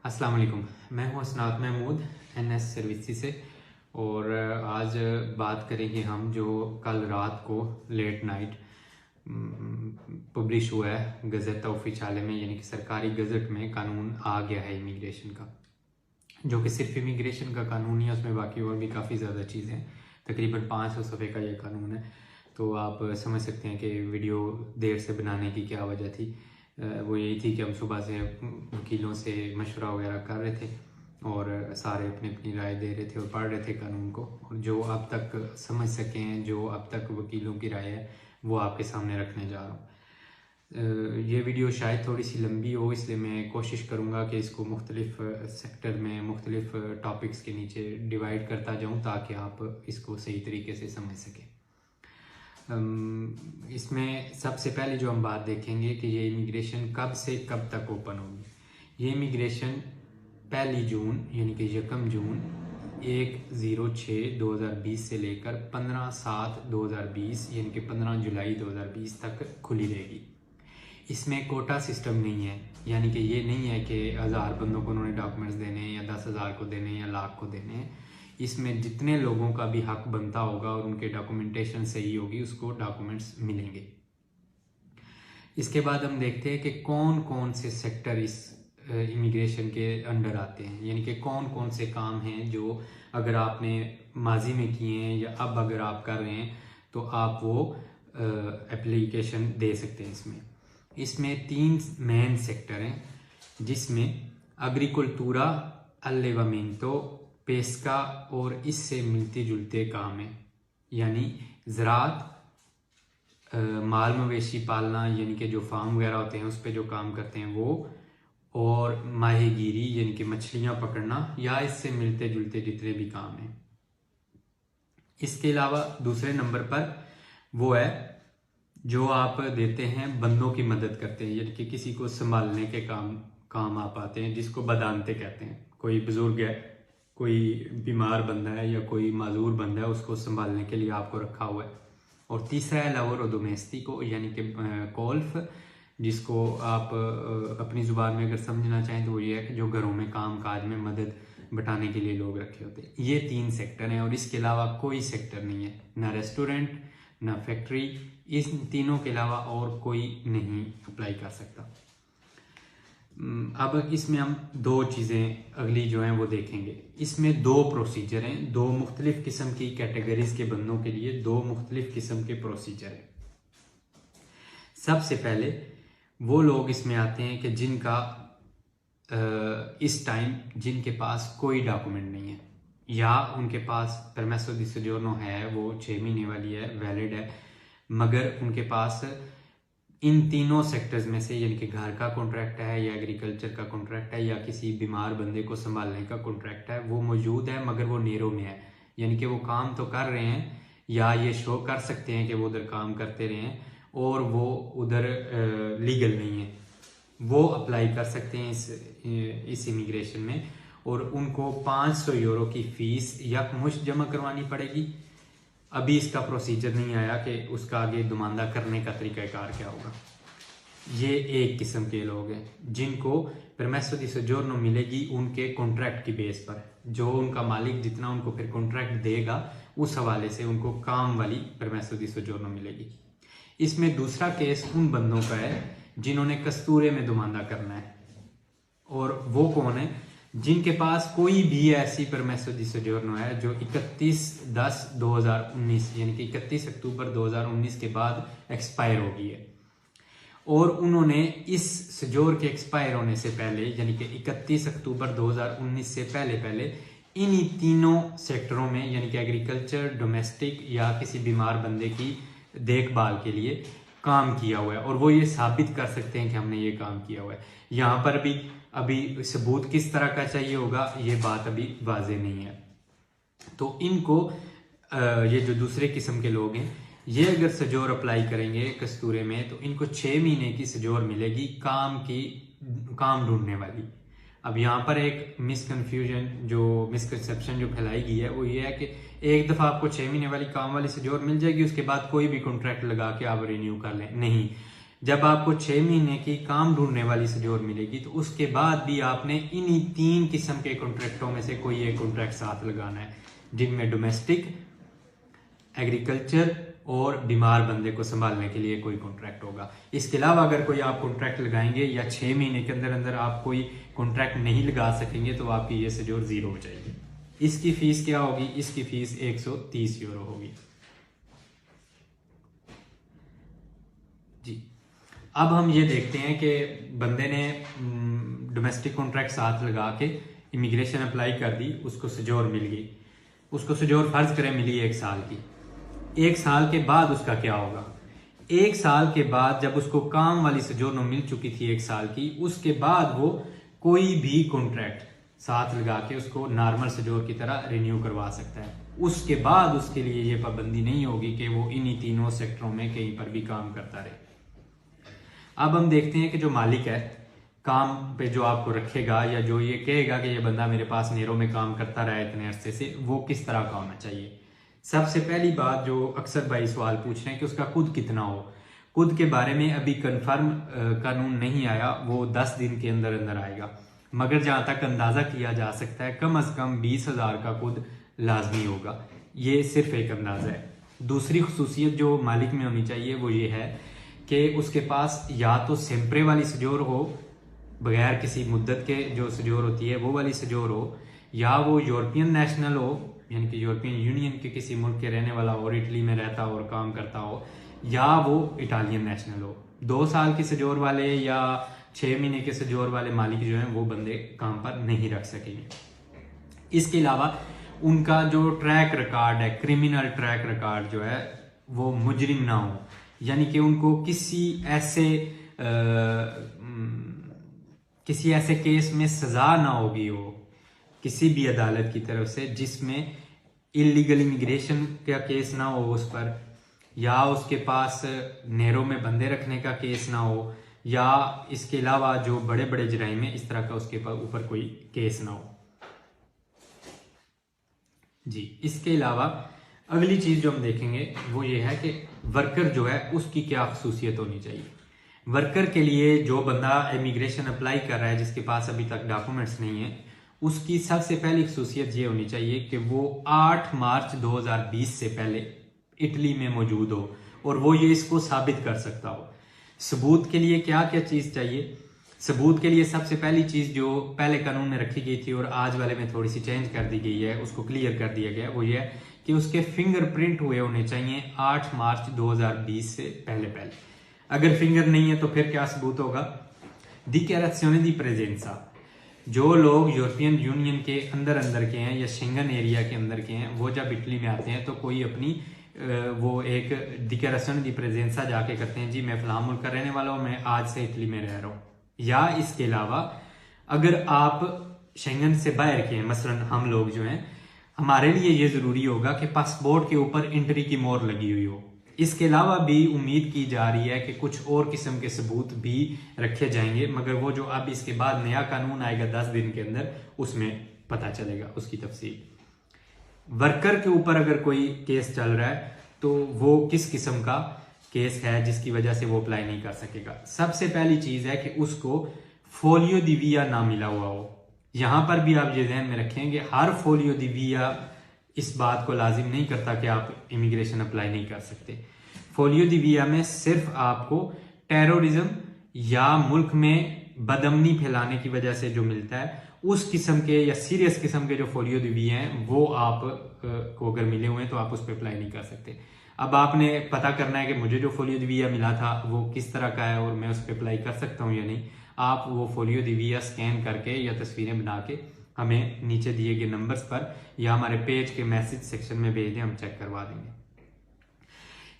अस्सलाम वालेकुम। मैं हूं असनाद महमूद एनएस सर्विसेज से। और आज बात करेंगे हम जो कल रात को लेट नाइट पब्लिश हुआ है गज़ेटा ऑफिशियल में, यानी कि सरकारी गज़ट में कानून आ गया है इमिग्रेशन का, जो कि सिर्फ इमिग्रेशन का कानून ही है, उसमें बाकी और भी काफ़ी ज़्यादा चीज़ें हैं। तकरीबन 500 सफ़े का ये कानून है। तो आप समझ सकते हैं कि वीडियो देर से बनाने की क्या वजह थी। वो यही थी कि हम सुबह से वकीलों से मशवरा वगैरह कर रहे थे और सारे अपनी अपनी राय दे रहे थे और पढ़ रहे थे कानून को, और जो अब तक समझ सके हैं, जो अब तक वकीलों की राय है, वो आपके सामने रखने जा रहा हूँ। ये वीडियो शायद थोड़ी सी लंबी हो, इसलिए मैं कोशिश करूँगा कि इसको मुख्तलिफ सेक्टर में मुख्तलिफ टॉपिक्स के नीचे डिवाइड करता जाऊँ ताकि आप इसको सही तरीके से समझ सकें। इसमें सबसे पहले जो हम बात देखेंगे कि ये इमिग्रेशन कब से कब तक ओपन होगी। ये इमिग्रेशन 1 जून यानी कि 1 जून 1/06/2020 से लेकर 15/7/2020 यानी कि 15 जुलाई 2020 तक खुली रहेगी। इसमें कोटा सिस्टम नहीं है, यानी कि ये नहीं है कि 1000 बंदों को उन्होंने डॉक्यूमेंट्स देने हैं या 10,000 को देने हैं या लाख को देने हैं। इसमें जितने लोगों का भी हक बनता होगा और उनके डॉक्यूमेंटेशन सही होगी, उसको डॉक्यूमेंट्स मिलेंगे। इसके बाद हम देखते हैं कि कौन कौन से सेक्टर इस इमिग्रेशन के अंडर आते हैं, यानी कि कौन कौन से काम हैं जो अगर आपने माजी में किए हैं या अब अगर आप कर रहे हैं तो आप वो एप्लीकेशन दे सकते हैं। इसमें 3 मेन सेक्टर हैं, जिसमें एग्रीकल्चरा, अल्लेवामेंटो, पेस्का और इससे मिलते जुलते काम हैं, यानी ज़राअत, माल मवेशी पालना यानी कि जो फार्म वगैरह होते हैं उस पर जो काम करते हैं वो, और माहीगीरी यानी कि मछलियाँ पकड़ना या इससे मिलते जुलते जितने भी काम हैं। इसके अलावा दूसरे नंबर पर वो है जो आप देते हैं बंदों की मदद करते हैं, यानी कि किसी को संभालने के काम आप आते हैं, जिसको बदानते कहते हैं। कोई बुजुर्ग है, कोई बीमार बंदा है या कोई माजूर बंदा है, उसको संभालने के लिए आपको रखा हुआ है। और तीसरा है लवरो डोमेस्टिको यानी कि कोल्फ, जिसको आप अपनी ज़ुबान में अगर समझना चाहें तो वो ये है कि जो घरों में काम काज में मदद बटाने के लिए लोग रखे होते हैं। ये 3 सेक्टर हैं और इसके अलावा कोई सेक्टर नहीं है, ना रेस्टोरेंट ना फैक्ट्री। इन तीनों के अलावा और कोई नहीं अप्लाई कर सकता। अब इसमें हम 2 चीज़ें अगली जो हैं वो देखेंगे। इसमें 2 प्रोसीजर हैं, 2 मुख्तलिफ किस्म की कैटेगरीज के बंदों के लिए 2 मुख्तलिफ किस्म के प्रोसीजर हैं। सबसे पहले वो लोग इसमें आते हैं कि जिनका इस टाइम जिनके पास कोई डॉक्यूमेंट नहीं है, या उनके पास परमेसो दी सोजोर्नो है, वो 6 महीने वाली है, वैलिड है, मगर उनके पास इन तीनों सेक्टर्स में से यानी कि घर का कॉन्ट्रैक्ट है या एग्रीकल्चर का कॉन्ट्रैक्ट है या किसी बीमार बंदे को संभालने का कॉन्ट्रैक्ट है, वो मौजूद है मगर वो नेरो में है, यानी कि वो काम तो कर रहे हैं या ये शो कर सकते हैं कि वो उधर काम करते रहे हैं और वो उधर लीगल नहीं है, वो अप्लाई कर सकते हैं इस इमिग्रेशन में। और उनको 500 यूरो की फीस यकमुश्त जमा करवानी पड़ेगी। अभी इसका प्रोसीजर नहीं आया कि उसका आगे दुमानदा करने का तरीकाकार क्या होगा। ये एक किस्म के लोग हैं जिनको परमेसो दी सोजोर्नो मिलेगी उनके कॉन्ट्रैक्ट की बेस पर, जो उनका मालिक जितना उनको फिर कॉन्ट्रैक्ट देगा उस हवाले से उनको काम वाली परमेसो दी सोजोर्नो मिलेगी। इसमें दूसरा केस उन बंदों का है जिन्होंने कस्तूरे में दुमानदा करना है, और वो कौन है? जिनके पास कोई भी ऐसी परमेसो दी सोजोर्नो है जो 31/10/2019 यानी कि 31 अक्टूबर 2019 के बाद एक्सपायर हो गई है, और उन्होंने इस सोजोर के एक्सपायर होने से पहले यानी कि 31 अक्टूबर 2019 से पहले इन्हीं तीनों सेक्टरों में यानी कि एग्रीकल्चर, डोमेस्टिक या किसी बीमार बंदे की देखभाल के लिए काम किया हुआ है, और वो ये साबित कर सकते हैं कि हमने ये काम किया हुआ है। यहाँ पर भी अभी सबूत किस तरह का चाहिए होगा ये बात अभी वाजे नहीं है। तो इनको ये जो दूसरे किस्म के लोग हैं, ये अगर सजोर अप्लाई करेंगे कस्तूरे में तो इनको 6 महीने की सजोर मिलेगी काम ढूंढने वाली। अब यहाँ पर एक मिसकंसेप्शन जो फैलाई गई है वो ये है कि एक दफ़ा आपको 6 महीने वाली काम वाली सजोर मिल जाएगी, उसके बाद कोई भी कॉन्ट्रैक्ट लगा के आप रिन्यू कर लें। नहीं, जब आपको 6 महीने की काम ढूंढने वाली सजोर मिलेगी तो उसके बाद भी आपने इन्हीं 3 किस्म के कॉन्ट्रैक्टों में से कोई एक कॉन्ट्रैक्ट साथ लगाना है, जिनमें डोमेस्टिक, एग्रीकल्चर और बीमार बंदे को संभालने के लिए कोई कॉन्ट्रैक्ट होगा। इसके अलावा अगर कोई आप कॉन्ट्रैक्ट लगाएंगे या 6 महीने के अंदर अंदर आप कोई कॉन्ट्रैक्ट नहीं लगा सकेंगे तो आपकी ये सजोर जीरो हो जाएगी। इसकी फीस क्या होगी? इसकी फीस 130 यूरो होगी जी। अब हम ये देखते हैं कि बंदे ने डोमेस्टिक कॉन्ट्रैक्ट साथ लगा के इमिग्रेशन अप्लाई कर दी, उसको सजोर मिल गई, उसको सजोर फर्ज करें मिली 1 साल की। 1 साल के बाद उसका क्या होगा? 1 साल के बाद जब उसको काम वाली सजोर मिल चुकी थी 1 साल की, उसके बाद वो कोई भी कॉन्ट्रैक्ट साथ लगा के उसको नॉर्मल सजोर की तरह रिन्यू करवा सकता है। उसके बाद उसके लिए ये पाबंदी नहीं होगी कि वो इन्हीं तीनों सेक्टरों में कहीं पर भी काम करता रहे। अब हम देखते हैं कि जो मालिक है काम पे जो आपको रखेगा या जो ये कहेगा कि ये बंदा मेरे पास नेरो में काम करता रहा है इतने अरसे से, वो किस तरह का होना चाहिए। सबसे पहली बात जो अक्सर भाई सवाल पूछ रहे हैं कि उसका खुद कितना हो। खुद के बारे में अभी कंफर्म कानून नहीं आया, वो 10 दिन के अंदर अंदर आएगा, मगर जहां तक अंदाजा किया जा सकता है कम से कम 20,000 का खुद लाजमी होगा। ये सिर्फ एक अंदाजा है। दूसरी खुसूसियत जो मालिक में होनी चाहिए वो ये है कि उसके पास या तो सेम्प्रे वाली सजोर हो, बगैर किसी मुद्दत के जो सजोर होती है वो वाली सजोर हो, या वो यूरोपियन नेशनल हो यानी कि यूरोपियन यूनियन के किसी मुल्क के रहने वाला और इटली में रहता हो और काम करता हो, या वो इटालियन नेशनल हो। 2 साल की सजोर वाले या 6 महीने के सजोर वाले मालिक जो हैं वो बंदे काम पर नहीं रख सकेंगे। इसके अलावा उनका जो ट्रैक रिकॉर्ड है, क्रिमिनल ट्रैक रिकॉर्ड जो है वो मुजरिम ना हो, यानी कि उनको किसी ऐसे केस में सजा ना होगी हो किसी भी अदालत की तरफ से जिसमें इलीगल इमिग्रेशन का केस ना हो उस पर, या उसके पास नेरो में बंदे रखने का केस ना हो, या इसके अलावा जो बड़े बड़े जराइम है इस तरह का उसके ऊपर कोई केस ना हो जी। इसके अलावा अगली चीज जो हम देखेंगे वो ये है कि वर्कर जो है उसकी क्या खसूसियत होनी चाहिए। वर्कर के लिए जो बंदा इमिग्रेशन अप्लाई कर रहा है जिसके पास अभी तक डॉक्यूमेंट्स नहीं है, उसकी सबसे पहली खसूसियत ये होनी चाहिए कि वो 8 मार्च 2020 से पहले इटली में मौजूद हो और वो ये इसको साबित कर सकता हो। सबूत के लिए क्या क्या चीज चाहिए? सबूत के लिए सबसे पहली चीज जो पहले कानून में रखी गई थी और आज वाले में थोड़ी सी चेंज कर दी गई है, उसको क्लियर कर दिया गया, वो ये है कि उसके फिंगरप्रिंट हुए होने चाहिए 8 मार्च 2020 से पहले। अगर फिंगर नहीं है तो फिर क्या सबूत होगा? डिक्लेरेzione di presenza। जो लोग यूरोपियन यूनियन के अंदर के हैं या शेंगन एरिया के अंदर के हैं, वो जब इटली में आते हैं तो कोई अपनी वो एक डिक्लेरेzione di presenza जाके करते हैं, जी मैं फलां मुल्क का रहने वाला हूँ, मैं आज से इटली में रह रहा हूँ। या इसके अलावा अगर आप शेंगन से बाहर के हैं, मसलन हम लोग जो हैं, हमारे लिए ये जरूरी होगा कि पासपोर्ट के ऊपर एंट्री की मोहर लगी हुई हो। इसके अलावा भी उम्मीद की जा रही है कि कुछ और किस्म के सबूत भी रखे जाएंगे, मगर वो जो अब इसके बाद नया कानून आएगा 10 दिन के अंदर, उसमें पता चलेगा उसकी तफसील। वर्कर के ऊपर अगर कोई केस चल रहा है तो वो किस किस्म का केस है जिसकी वजह से वो अप्लाई नहीं कर सकेगा। सबसे पहली चीज है कि उसको फोलियो दी विया ना मिला हुआ हो। यहां पर भी आप ये ध्यान में रखेंगे, हर फोलियो दी विया इस बात को लाजिम नहीं करता कि आप इमिग्रेशन अप्लाई नहीं कर सकते। फोलियो दी विया में सिर्फ आपको टेररिज्म या मुल्क में बदअमनी फैलाने की वजह से जो मिलता है, उस किस्म के या सीरियस किस्म के जो फोलियो दी विया हैं वो आप को अगर मिले हुए हैं तो आप उस पर अप्लाई नहीं कर सकते। अब आपने पता करना है कि मुझे जो फोलियो दी विया मिला था वो किस तरह का है और मैं उस पर अप्लाई कर सकता हूँ या नहीं। आप वो फोलियो दी विया स्कैन करके या तस्वीरें बना के हमें नीचे दिए गए नंबर्स पर या हमारे पेज के मैसेज सेक्शन में भेज दें, हम चेक करवा देंगे।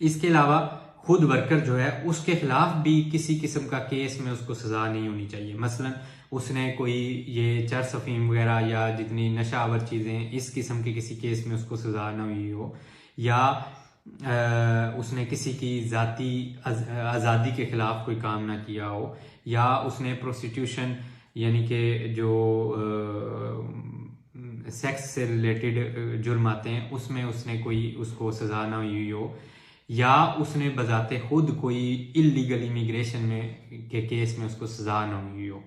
इसके अलावा खुद वर्कर जो है उसके खिलाफ भी किसी किस्म का केस में उसको सजा नहीं होनी चाहिए। मसलन उसने कोई ये चरस अफीम वगैरह या जितनी नशावर चीजें इस किस्म के किसी केस में उसको सजा ना हुई हो, या उसने किसी की जाती आज़ादी के खिलाफ कोई काम ना किया हो, या उसने प्रोस्टिट्यूशन यानी कि जो सेक्स से रिलेटेड जुर्म आते हैं उसमें उसने कोई उसको सजा ना हुई हो, या उसने बजाते खुद कोई इलीगल इमिग्रेशन में के केस में उसको सजा ना हुई हो।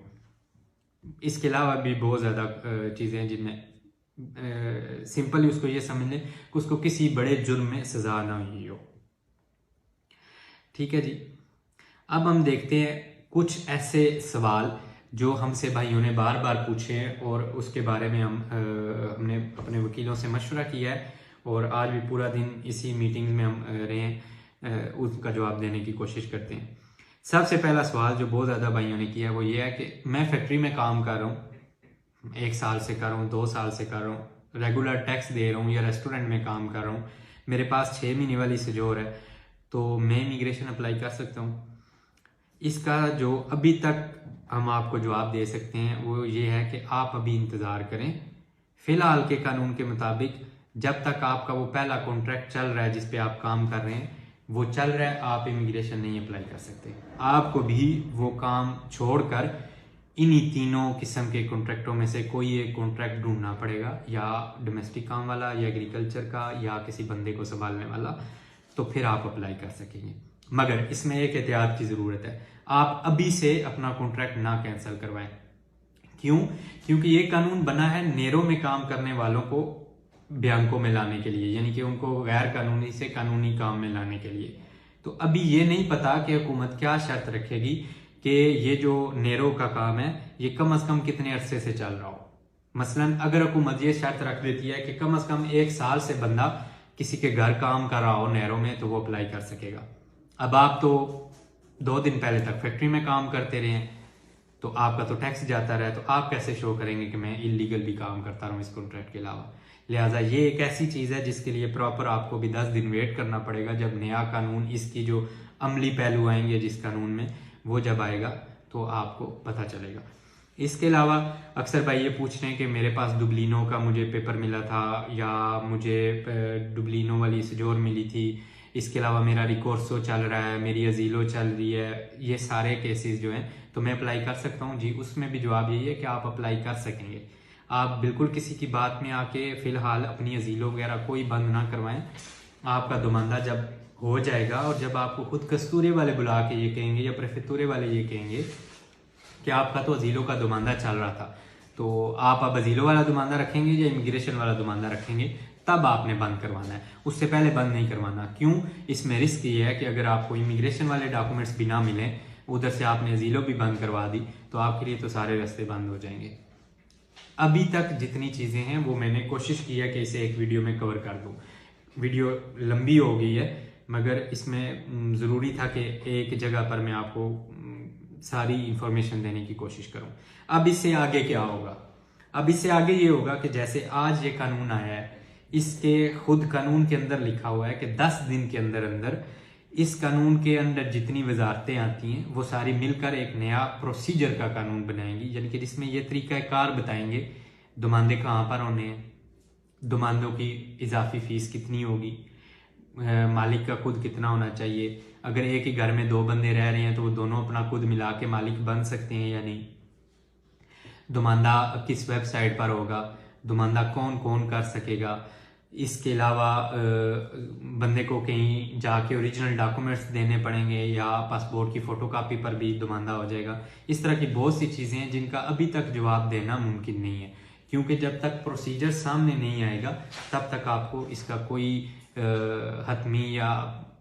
इसके अलावा भी बहुत ज़्यादा चीज़ें हैं जिनमें सिंपली उसको ये समझ लें कि उसको किसी बड़े जुर्म में सजा ना हुई हो। ठीक है जी। अब हम देखते हैं कुछ ऐसे सवाल जो हमसे भाइयों ने बार बार पूछे हैं और उसके बारे में हमने अपने वकीलों से मशवरा किया है और आज भी पूरा दिन इसी मीटिंग में हम रहे हैं, उसका जवाब देने की कोशिश करते हैं। सबसे पहला सवाल जो बहुत ज़्यादा भाइयों ने किया है वो ये है कि मैं फैक्ट्री में काम कर रहा हूँ, 1 साल से कर रहा हूँ, 2 साल से कर रहा हूँ, रेगुलर टैक्स दे रहा हूँ या रेस्टोरेंट में काम कर रहा हूँ, मेरे पास 6 महीने वाली सजोर है, तो मैं इमिग्रेशन अप्लाई कर सकता हूँ? इसका जो अभी तक हम आपको जवाब दे सकते हैं वो ये है कि आप अभी इंतज़ार करें। फिलहाल के कानून के मुताबिक जब तक आपका वो पहला कॉन्ट्रैक्ट चल रहा है जिस पे आप काम कर रहे हैं वो चल रहा है, आप इमिग्रेशन नहीं अप्लाई कर सकते। आपको भी वो काम छोड़कर इन्हीं तीनों किस्म के कॉन्ट्रैक्टों में से कोई एक कॉन्ट्रैक्ट ढूंढना पड़ेगा, या डोमेस्टिक काम वाला या एग्रीकल्चर का या किसी बंदे को संभालने वाला, तो फिर आप अप्लाई कर सकेंगे। मगर इसमें एक एहतियात की ज़रूरत है, आप अभी से अपना कॉन्ट्रैक्ट ना कैंसिल करवाएं। क्यों? क्योंकि ये कानून बना है नेरों में काम करने वालों को बैंकों में लाने के लिए, यानी कि उनको गैर कानूनी से कानूनी काम में लाने के लिए। तो अभी ये नहीं पता कि हुकूमत क्या शर्त रखेगी कि ये जो नेरो का काम है ये कम से कम कितने अरसे से चल रहा हो। मसलन अगर हुकूमत ये शर्त रख देती है कि कम से कम 1 साल से बंदा किसी के घर काम कर रहा हो नहरों में, तो वो अप्लाई कर सकेगा। अब आप तो 2 दिन पहले तक फैक्ट्री में काम करते रहे हैं, तो आपका तो टैक्स जाता रहा है, तो आप कैसे शो करेंगे कि मैं इलीगल भी काम करता रहा हूँ इस कॉन्ट्रैक्ट के अलावा। लिहाजा ये एक ऐसी चीज़ है जिसके लिए प्रॉपर आपको भी 10 दिन वेट करना पड़ेगा। जब नया कानून, इसकी जो अमली पहलू आएंगे जिस कानून में, वो जब आएगा तो आपको पता चलेगा। इसके अलावा अक्सर भाई ये पूछ रहे हैं कि मेरे पास डुबलिनो का मुझे पेपर मिला था या मुझे डुबलिनो वाली सजोर मिली थी, इसके अलावा मेरा रिकोर्सो चल रहा है, मेरी अजीलो चल रही है, ये सारे केसेस जो हैं तो मैं अप्लाई कर सकता हूँ जी। उसमें भी जवाब यही है कि आप अप्लाई कर सकेंगे। आप बिल्कुल किसी की बात में आके फिलहाल अपनी अजीलो वगैरह कोई बंद ना करवाएं। आपका दुमानदा जब हो जाएगा और जब आपको खुद कस्तूरे वाले बुला के ये कहेंगे या प्रेफेक्टूरे वाले ये कहेंगे कि आपका तो अजीलों का दुमानदा चल रहा था, तो आप अब अजीलों वाला दुमानदा रखेंगे या इमिग्रेशन वाला दुमानदा रखेंगे, तब आपने बंद करवाना है, उससे पहले बंद नहीं करवाना। क्यों? इसमें रिस्क ये है कि अगर आपको इमिग्रेशन वाले डॉक्यूमेंट्स भी ना मिले, उधर से आपने अजीलों भी बंद करवा दी, तो आपके लिए तो सारे रास्ते बंद हो जाएंगे। अभी तक जितनी चीज़ें हैं वो मैंने कोशिश की है कि इसे एक वीडियो में कवर कर दूँ। वीडियो लंबी हो गई है, मगर इसमें ज़रूरी था कि एक जगह पर मैं आपको सारी इंफॉर्मेशन देने की कोशिश करूं। अब इससे आगे क्या होगा? अब इससे आगे ये होगा कि जैसे आज ये कानून आया है, इसके खुद कानून के अंदर लिखा हुआ है कि 10 दिन के अंदर अंदर इस कानून के अंदर जितनी वजारतें आती हैं वो सारी मिलकर एक नया प्रोसीजर का कानून बनाएंगी, यानी कि जिसमें ये तरीकाकार बताएंगे दुमानदे कहाँ पर होने हैं, दुमानदों की इजाफी फीस कितनी होगी, मालिक का खुद कितना होना चाहिए, अगर एक ही घर में 2 बंदे रह रहे हैं तो वो दोनों अपना खुद मिला के मालिक बन सकते हैं या नहीं, दुमानदा किस वेबसाइट पर होगा, दुमानदा कौन कौन कर सकेगा, इसके अलावा बंदे को कहीं जाके ओरिजिनल डॉक्यूमेंट्स देने पड़ेंगे या पासपोर्ट की फ़ोटोकॉपी पर भी दुमानदा हो जाएगा। इस तरह की बहुत सी चीज़ें हैं जिनका अभी तक जवाब देना मुमकिन नहीं है, क्योंकि जब तक प्रोसीजर सामने नहीं आएगा तब तक आपको इसका कोई हतमी या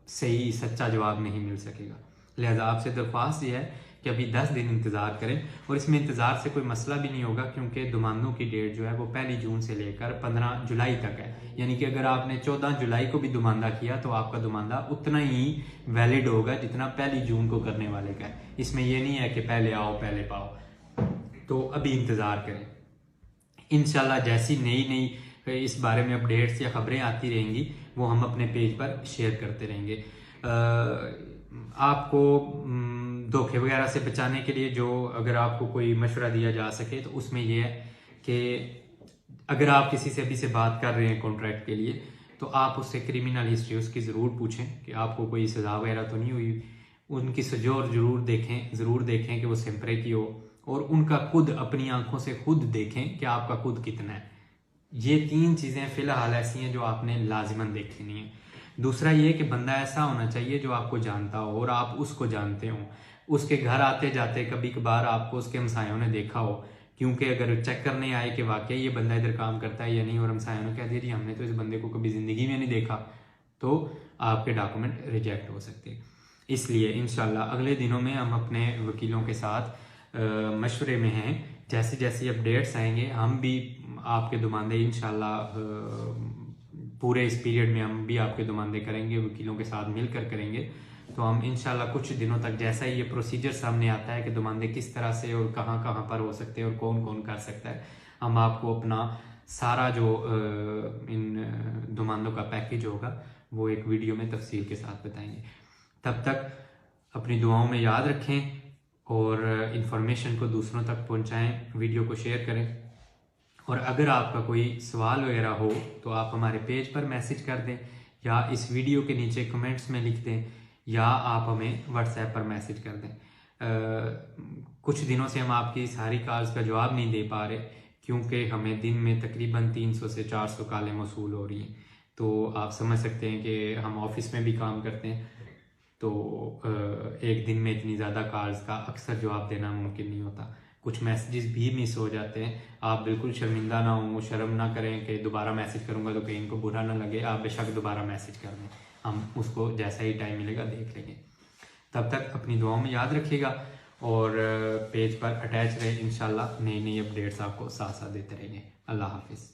सही सच्चा जवाब नहीं मिल सकेगा। लिहाजा आपसे दरख्वास्त यह है कि अभी 10 दिन इंतज़ार करें, और इसमें इंतज़ार से कोई मसला भी नहीं होगा, क्योंकि दुमानदों की डेट जो है वो 1 जून से लेकर 15 जुलाई तक है। यानी कि अगर आपने 14 जुलाई को भी दुमानदा किया तो आपका दुमानदा उतना ही वैलिड होगा जितना 1 जून को करने वाले का है। इसमें यह नहीं है कि पहले आओ पहले पाओ। तो अभी इंतज़ार करें, इंशाल्लाह जैसी नई इस बारे में अपडेट्स या खबरें आती रहेंगी वो हम अपने पेज पर शेयर करते रहेंगे। आपको धोखे वगैरह से बचाने के लिए जो अगर आपको कोई मशवरा दिया जा सके तो उसमें यह है कि अगर आप किसी से अभी से बात कर रहे हैं कॉन्ट्रैक्ट के लिए, तो आप उससे क्रिमिनल हिस्ट्री उसकी ज़रूर पूछें कि आपको कोई सज़ा वगैरह तो नहीं हुई। उनकी सजोर ज़रूर देखें कि वो सिंपरे की हो, और उनका खुद अपनी आंखों से खुद देखें कि आपका खुद कितना है। ये 3 चीज़ें फ़िलहाल ऐसी हैं जो आपने लाजिमन देखनी है। दूसरा ये कि बंदा ऐसा होना चाहिए जो आपको जानता हो और आप उसको जानते हो, उसके घर आते जाते कभी कभार आपको उसके हमसायों ने देखा हो, क्योंकि अगर चेक करने आए कि वाकई ये बंदा इधर काम करता है या नहीं और हमसायों ने कह दिया जी हमने तो इस बंदे को कभी ज़िंदगी में नहीं देखा, तो आपके डॉक्यूमेंट रिजेक्ट हो सकते हैं। इसलिए इंशाल्लाह अगले दिनों में हम अपने वकीलों के साथ मशवरे में हैं, जैसे जैसे अपडेट्स आएंगे हम भी आपके दुमानदे इंशाल्लाह पूरे इस पीरियड में हम भी आपके दुमानदे करेंगे, वकीलों के साथ मिलकर करेंगे। तो हम इंशाल्लाह कुछ दिनों तक जैसा ही ये प्रोसीजर सामने आता है कि दुमानदे किस तरह से और कहाँ कहाँ पर हो सकते हैं और कौन कौन कर सकता है, हम आपको अपना सारा जो इन दुमानदों का पैकेज होगा वो एक वीडियो में तफसील के साथ बताएंगे। तब तक अपनी दुआओं में याद रखें और इन्फॉर्मेशन को दूसरों तक पहुंचाएं, वीडियो को शेयर करें। और अगर आपका कोई सवाल वगैरह हो तो आप हमारे पेज पर मैसेज कर दें या इस वीडियो के नीचे कमेंट्स में लिख दें या आप हमें व्हाट्सएप पर मैसेज कर दें। कुछ दिनों से हम आपकी सारी कॉल्स का जवाब नहीं दे पा रहे क्योंकि हमें दिन में तकरीबन 300 से 400 कॉलें मौसूल हो रही हैं। तो आप समझ सकते हैं कि हम ऑफिस में भी काम करते हैं, तो एक दिन में इतनी ज़्यादा कॉल्स का अक्सर जवाब देना मुमकिन नहीं होता। कुछ मैसेजेस भी मिस हो जाते हैं। आप बिल्कुल शर्मिंदा ना हो, शर्म ना करें कि दोबारा मैसेज करूंगा तो कहीं इनको बुरा ना लगे, आप बेशक दोबारा मैसेज कर दें, हम उसको जैसा ही टाइम मिलेगा देख लेंगे। तब तक अपनी दुआओं में याद रखिएगा और पेज पर अटैच रहे, इंशाल्लाह नई नई अपडेट्स आपको साथ साथ देते रहेंगे। अल्लाह हाफिज़।